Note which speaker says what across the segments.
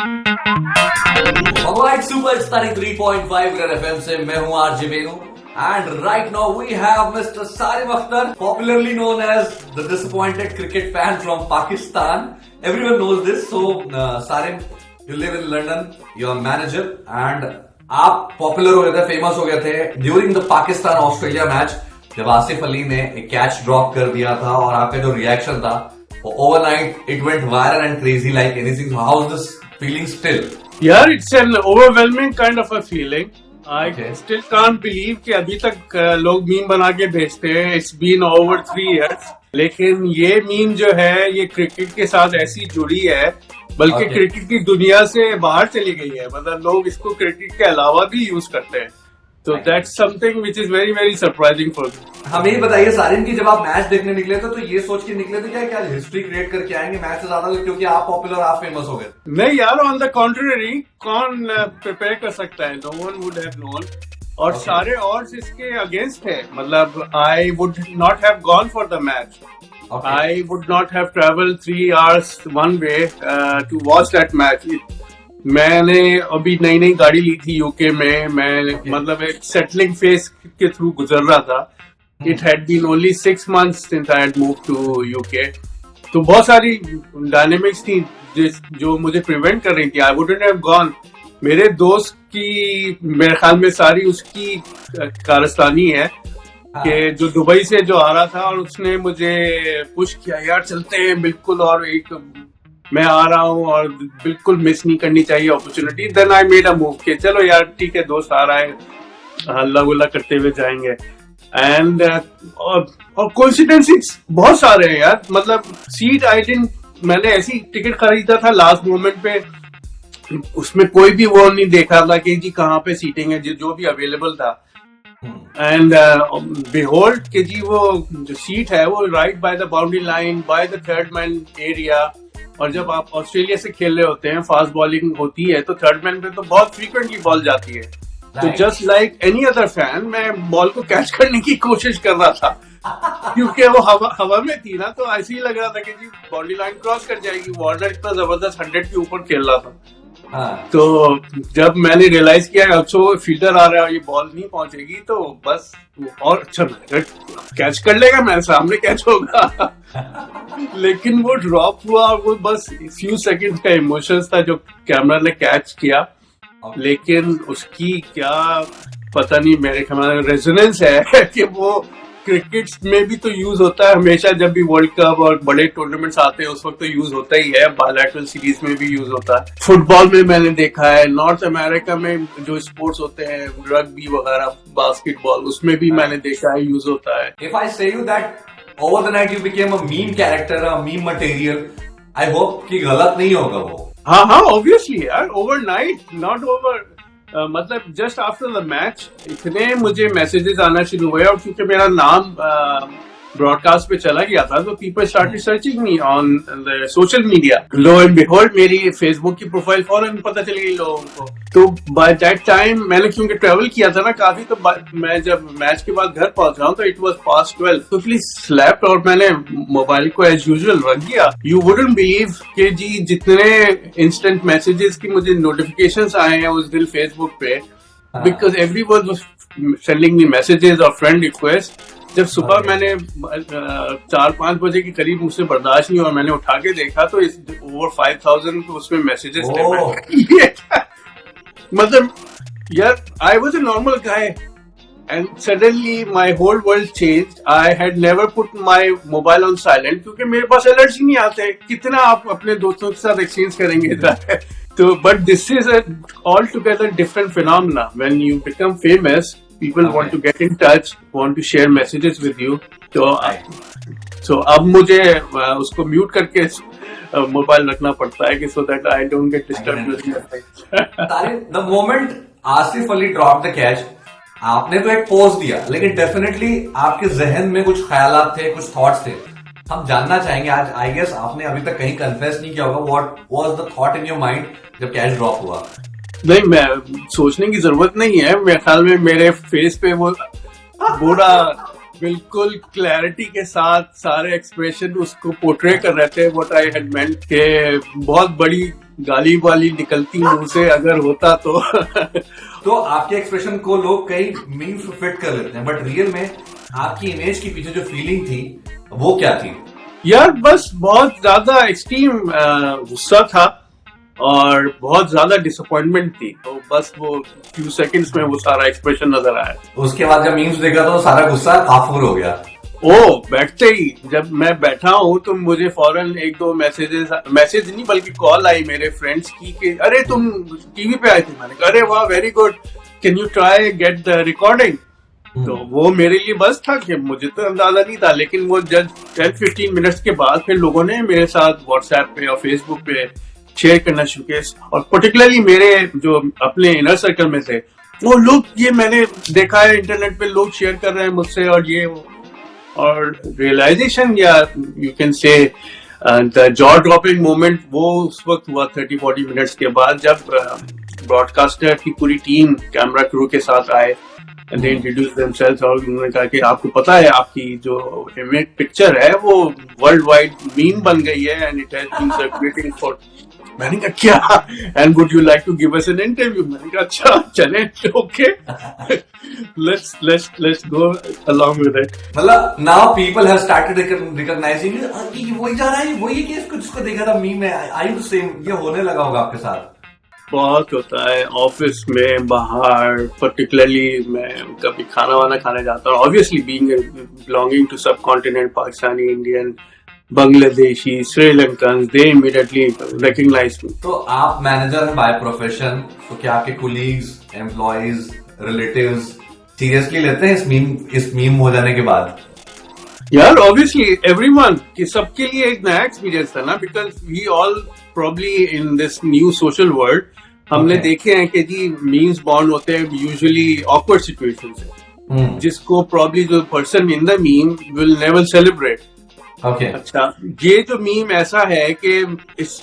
Speaker 1: Alright, Super 93.5 Red FM से मैं हूँ RJ Venu and right now we have Mr. Sarim Akhtar, popularly known as the disappointed cricket fan from Pakistan. Everyone knows this. So Sarim, you live in London, you're a manager and आप popular हो गए थे, famous हो गए थे during the Pakistan Australia match जब आसिफ अली ने एक कैच ड्रॉप कर दिया था और आपका जो रिएक्शन था overnight it went viral and crazy like anything. How is this feeling still?
Speaker 2: यार, it's an overwhelming kind of a feeling. I still can't believe कि अभी तक लोग मीम बना के भेजते हैं. It's been over 3 years. लेकिन ये मीम जो है ये क्रिकेट के साथ ऐसी जुड़ी है बल्कि क्रिकेट की दुनिया से बाहर चली गई है. मतलब लोग इसको क्रिकेट के अलावा भी यूज करते हैं. तो that's something which is very very surprising for me.
Speaker 1: हमें ये बताइए सारिन की जब आप मैच देखने निकले थे तो ये सोच के निकले थे क्या आज हिस्ट्री क्रिएट करके आएंगे मैच से ज्यादा क्योंकि आप पॉपुलर आप फेमस हो गए?
Speaker 2: नहीं यार, ऑन द कॉन्ट्ररी कौन प्रिपेयर कर सकता है? No one would have known. और सारे ऑड्स इसके अगेंस्ट है. मतलब I would not have gone for the match. I would not have travelled 3 hours one way to watch that match. मैंने अभी नई नई गाड़ी ली थी यूके में. मैं मतलब एक सेटलिंग फेज के थ्रू गुजर रहा था. It had been only 6 months since I had move to UK. तो बहुत सारी डायनेमिक्स थी जो मुझे प्रिवेंट कर रही थी. I wouldn't have gone. मेरे दोस्त की मेरे ख्याल में सारी उसकी कारस्तानी है कि जो दुबई से जो आ रहा था और उसने मुझे पुश किया, यार चलते हैं बिल्कुल, और एक मैं आ रहा हूँ और बिल्कुल मिस नहीं करनी चाहिए opportunity. Then I made a move के चलो यार ठीक है, दोस्त आ रहा है, हल्ला गुल्ला करते हुए जाएंगे. एंड और कोइंसिडेंसेस बहुत सारे हैं यार. मतलब सीट मैंने ऐसी टिकट खरीदा था लास्ट मोमेंट पे, उसमें कोई भी वो नहीं देखा था कि जी कहाँ पे सीटिंग है, जो भी अवेलेबल था. एंड बिहोल्ड कि जी वो जो सीट है वो right by the boundary line, by the third man area. और जब आप ऑस्ट्रेलिया से खेल रहे होते हैं, फास्ट बॉलिंग होती है तो थर्ड मैन पे तो बहुत फ्रीक्वेंटली बॉल जाती है. तो just like any other fan मैं बॉल को कैच करने की कोशिश कर रहा था क्योंकि वो हवा में थी ना. तो ऐसे ही लग रहा था कि जी बाउंड्री लाइन क्रॉस कर जाएगी. वार्नर इतना जबरदस्त 100 के ऊपर खेल रहा था. तो जब मैंने रियलाइज किया अच्छा वो फील्डर आ रहा है और ये बॉल नहीं पहुंचेगी तो बस और अच्छा कैच कर लेगा, मेरे सामने कैच होगा. लेकिन वो ड्रॉप हुआ और वो बस फ्यू सेकंड्स का इमोशंस था जो कैमरा ने कैच किया. लेकिन उसकी क्या पता नहीं, मेरे ख्याल में रेजोनेंस है कि वो क्रिकेट में भी तो यूज होता है हमेशा. जब भी वर्ल्ड कप और बड़े टूर्नामेंट्स आते हैं उस वक्त तो यूज होता ही है. बायलैटरल सीरीज में भी यूज होता है. फुटबॉल में मैंने देखा है. नॉर्थ अमेरिका में जो स्पोर्ट्स होते हैं रग्बी वगैरह, बास्केटबॉल, उसमें भी मैंने देखा है यूज होता है.
Speaker 1: इफ आई से you that over the night you became a meme character, a meme material, I hope कि गलत नहीं होगा वो.
Speaker 2: हाँ ऑब्वियसली यार, ओवरनाइट नॉट ओवर. मतलब जस्ट आफ्टर द मैच इतने मुझे मैसेजेस आना शुरू हुए और क्योंकि मेरा नाम ब्रॉडकास्ट पे चला गया था तो people started searching me on the social media. Low and behold मेरी फेसबुक की प्रोफाइल फौरन पता चल गई लोगों को. तो बाय दैट टाइम मैंने क्योंकि ट्रेवल किया था ना काफी, तो मैं जब मैच के बाद घर पहुंच रहा हूँ तो इट वाज पास्ट 12. तो प्लीज स्लैप्ड और मैंने मोबाइल को एज यूजुअल रख दिया. यू वुडंट बिलीव कि जी जितने इंस्टेंट मैसेजेस की मुझे नोटिफिकेशंस आए हैं उस दिन फेसबुक पे, because everyone was sending me messages और फ्रेंड रिक्वेस्ट. जब सुबह मैंने 4-5 बजे के करीब मुझसे बर्दाश्त नहीं हुआ, मैंने उठा के देखा तो ओवर 5000 उसमें मैसेजेस थे. मतलब यार I was a normal guy and suddenly my whole world changed. I had never put my mobile on silent क्योंकि मेरे पास अलर्ट्स ही नहीं आते. कितना आप अपने दोस्तों के साथ एक्सचेंज करेंगे इधर. तो but this is all together different phenomena. When you become famous people want to get in touch, want to share messages with you. So अब मुझे उसको म्यूट करके मोबाइल रखना पड़ता है कि so that I don't get disturbed during that time.
Speaker 1: The moment Asif Ali dropped the catch, आपने तो एक पोज दिया लेकिन डेफिनेटली आपके जहन में कुछ ख्यालात थे, कुछ थॉट्स थे. हम जानना चाहेंगे आज. आई गेस आपने अभी तक कहीं कन्फेस नहीं किया होगा. What was the thought in your mind जब कैच ड्रॉप हुआ?
Speaker 2: नहीं, मैं सोचने की जरूरत नहीं है. मेरे ख्याल में मेरे फेस पे वो बूढ़ा बिल्कुल क्लैरिटी के साथ सारे एक्सप्रेशन उसको पोर्ट्रे कर रहे थे व्हाट आई हैड मेंट के बहुत बड़ी गाली वाली निकलती मुंह से अगर होता तो
Speaker 1: तो आपके एक्सप्रेशन को लोग कई मीम्स फिट कर लेते हैं, बट रियल में आपकी इमेज के पीछे जो फीलिंग थी वो क्या थी?
Speaker 2: यार बस बहुत ज्यादा एक्सट्रीम गुस्सा था और बहुत ज्यादा डिसअपॉइंटमेंट थी, तो बस वो फ्यू सेकंड्स में वो सारा एक्सप्रेशन नजर आया।
Speaker 1: उसके बाद जब मीम्स देखा तो सारा गुस्सा काफूर हो गया।
Speaker 2: ओ बैठते ही जब मैं बैठा हूँ तो मुझे फौरन एक दो मैसेज नहीं बल्कि कॉल आई मेरे फ्रेंड्स की कि अरे तुम टीवी पे आए थे। मैंने कहा अरे वाह very good, can you try get the recording. तो वो मेरे लिए बस था कि मुझे तो अंदाजा नहीं था, लेकिन वो जब 10-15 मिनट्स के बाद फिर लोगों ने मेरे साथ व्हाट्सएप पे और फेसबुक पे शेयर करना शुरू किया, और पर्टिकुलरली मेरे जो अपने इनर सर्कल में थे वो लोग, ये मैंने देखा है इंटरनेट पे लोग शेयर कर रहे हैं मुझसे और ये वो, और रियलाइजेशन या you can say the jaw dropping moment वो उस वक्त हुआ 30-40 मिनट्स के बाद जब ब्रॉडकास्टर की पूरी टीम कैमरा क्रू के साथ आए एंड दे इंट्रोड्यूस देमसेल्व्स और उन्होंने कहा कि आपको पता है आपकी जो इमेज पिक्चर है वो वर्ल्ड वाइड मीम बन गई है and it has been circulating for. मैंने कहा क्या, and would you like to give us an interview. मैंने कहा अच्छा चले, okay let's go along with it.
Speaker 1: मतलब now people have started recognising ये वही जा रहा है, वही केस को जिसको देखा था मीम में, आई यू सेम, ये होने लगा होगा आपके साथ?
Speaker 2: बहुत होता है ऑफिस में, बाहर, पर्टिकुलरली मैं कभी खाना वाना खाने जाता हूँ, obviously being belonging to subcontinent, Pakistani, Indian, Bangladeshi, Sri Lankan, they immediately recognise me.
Speaker 1: तो आप मैनेजर हैं बाय प्रोफेशन, तो क्या आपके कोलीग्स, एम्प्लॉइज, रिलेटिव्स सीरियसली लेते हैं इस मीम हो जाने के बाद?
Speaker 2: यार ऑब्वियसली एवरीवन, कि सबके लिए एक नया एक्सपीरियंस था ना, because we all probably in this new social world हमने देखे हैं कि जी मीम्स बॉन्ड होते हैं यूजुअली ऑकवर्ड सिचुएशन से, जिसको प्रोबब्ली जो person in the meme will never celebrate.
Speaker 1: Okay.
Speaker 2: अच्छा, ये जो मीम ऐसा है कि it's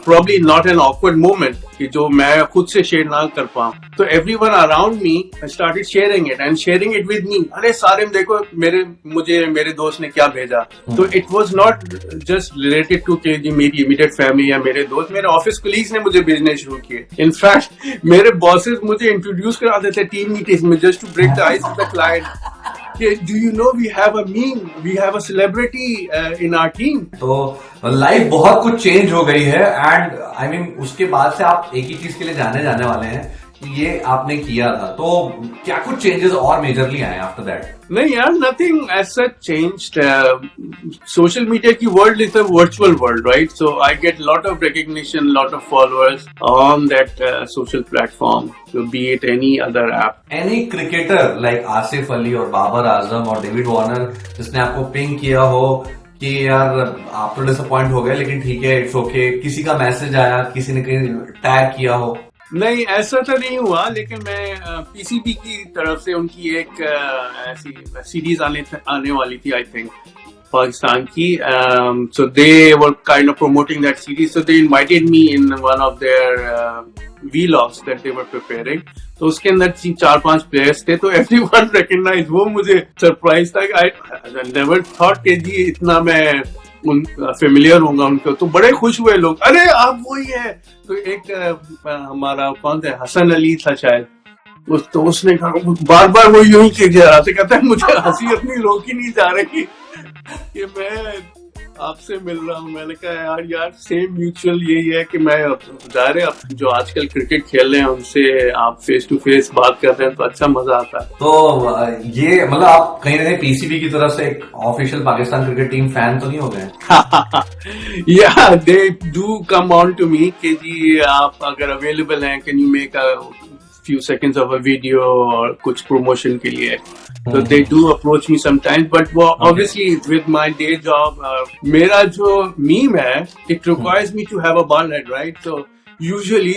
Speaker 2: probably not an awkward moment कि जो मैं खुद से शेयर ना कर पाऊं, तो everyone around me started sharing it and sharing it with me. अरे सारे देखो मेरे दोस्त ने क्या भेजा। तो it was not just related to के जी मेरी इमीडिएट फैमिली या मेरे दोस्त, मेरे ऑफिस कोलीग्स ने मुझे भेजने शुरू किए। इनफैक्ट मेरे बॉसेस मुझे इंट्रोड्यूस कराते थे टीम मीटिंग्स में just to break the ice of the client. Do you know we have a meme, we have a celebrity in our team?
Speaker 1: तो लाइफ बहुत कुछ चेंज हो गई है एंड आई मीन उसके बाद से आप एक ही चीज के लिए जाने वाले हैं कि ये आपने किया था, तो क्या कुछ चेंजेस और मेजरली आए आफ्टर दैट?
Speaker 2: नहीं यार, nothing as such changed. Social media की world is a virtual world, right? So I get lot of recognition, lot of followers on that social platform, be it any other app.
Speaker 1: Any cricketer like Asif Ali और बाबर आजम और David Warner जिसने आपको ping किया हो कि यार आप तो डिसअपॉइंट हो गए लेकिन ठीक है इट्स ओके, किसी का मैसेज आया, किसी ने कहीं टैग किया हो?
Speaker 2: नहीं, ऐसा तो नहीं हुआ, लेकिन मैं पीसीबी की तरफ से उनकी एक ऐसी सीरीज आने वाली थी, आई थिंक पाकिस्तान की, so they were kind of promoting that series, so they invited me in one of their vlogs that they were preparing. तो उसके अंदर 4-5 प्लेयर्स थे, तो एवरीवन रिकॉग्नाइज। वो मुझे सरप्राइज था, आई नेवर थॉट कि जी इतना मैं फेमिलियर होगा उनको, तो बड़े खुश हुए लोग, अरे आप वही है। तो एक हमारा कौन था, हसन अली था शायद, तो उसने कहा बार बार वो यूं ही कहता है मुझे हंसी अपनी रोक ही नहीं जा रही कि मैं आपसे मिल रहा हूँ। मैंने कहा यार सेम म्यूचुअल यही है कि मैं जाहिर है जो आजकल क्रिकेट खेल रहे हैं उनसे आप फेस टू फेस बात करते हैं तो अच्छा मजा आता है।
Speaker 1: तो ये मतलब आप कहीं ना कहीं पीसीबी की तरफ से एक official Pakistan cricket team fan तो नहीं हो गए?
Speaker 2: या they do come on to me कि जी आप अगर अवेलेबल हैं, can you make a few seconds of a video और कुछ promotion के लिए, so they do approach me sometimes, but obviously with my day job, मेरा जो meme है, it requires me to have a bald head, right? So usually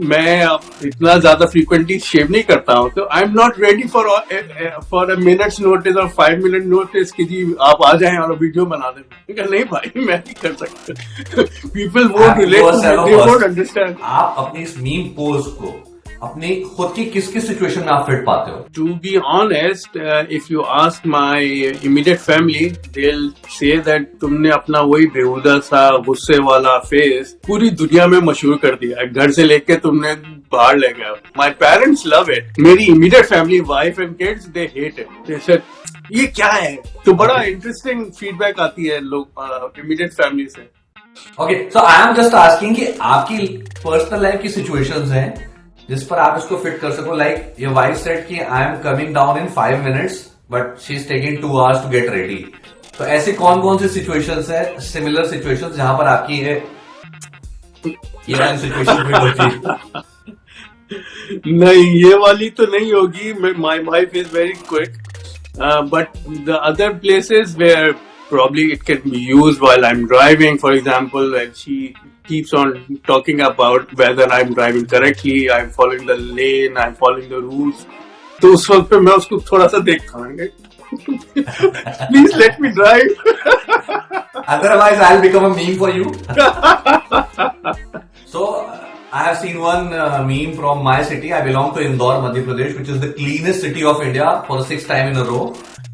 Speaker 2: मैं इतना ज्यादा frequently shave नहीं करता हूँ, तो I'm not ready for a minute's notice or 5 minute notice कि जी आप आ जाएं और वीडियो बना दें। नहीं भाई, मैं नहीं कर सकता। People won't relate to it, they won't understand.
Speaker 1: आप अपनी इस मीम पोज को अपनी खुद की किस किस सिचुएशन में आप फिट पाते हो?
Speaker 2: To be honest, if you ask my immediate family, they'll say that तुमने अपना वही बेहुदा सा गुस्से वाला फेस पूरी दुनिया में मशहूर कर दिया, घर से लेके तुमने बाहर ले गया. My parents love it. मेरी immediate family, wife and kids, they hate it. They said, ये क्या है? तो बड़ा इंटरेस्टिंग फीडबैक आती है लोग इमीडिएट फैमिली से.
Speaker 1: Okay, so I am just asking कि आपकी पर्सनल लाइफ की सिचुएशंस हैं जिस पर आप इसको फिट कर सको. लाइक योर वाइफ सेड कि I am coming down in 5 minutes but she is taking 2 hours to get ready. तो ऐसी कौन कौन सी सिचुएशंस है, सिमिलर सिचुएशंस, जहां पर आपकी ये वाली सिचुएशन फिट होती है?
Speaker 2: नहीं, ये वाली तो नहीं होगी. My wife is very quick, but the other places where probably it can be used while I'm driving, for example, and she keeps on talking about whether I'm driving correctly, I'm following the lane, I'm following the rules. तो उस वक्त पे मैं उसको थोड़ा सा देखता हूँ, please let me drive.
Speaker 1: Otherwise I'll become a meme for you. So I have seen one meme from my city. I belong to Indore, Madhya Pradesh, which is the cleanest city of India for the 6th time in a row.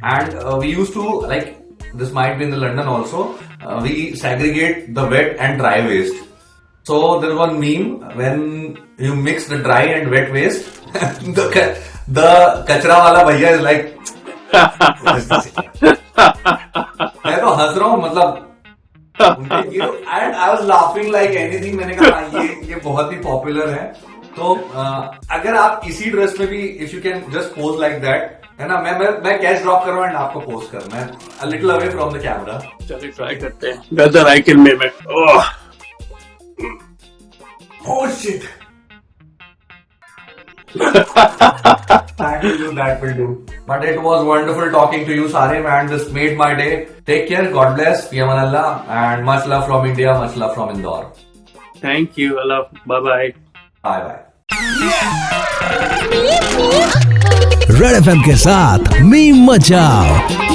Speaker 1: And we used to, like, this might be in the London also, we segregate the wet and dry waste. So there was one meme when you mix the dry and wet waste, the kachra wala bhaiya is like, मैं तो हंस रहा हूँ, मतलब and I was laughing like anything. मैंने कहा ये बहुत ही पॉपुलर है. तो अगर आप इसी ड्रेस में भी if you can just pose like that, है ना, मैं कैच ड्रॉप कर रहा हूँ एंड आपको पोज करना है a little away from the camera.
Speaker 2: चलिए ट्राई करते हैं. Whether I can mimic.
Speaker 1: Oh shit. That will do. But it was wonderful talking to you, Sarim, and this made my day. Take care, God bless, Fiaman Allah, and much love from India, much love from Indore.
Speaker 2: Thank you, Allah. Bye bye.
Speaker 1: Bye bye.
Speaker 3: Red FM के साथ meme मचाओ.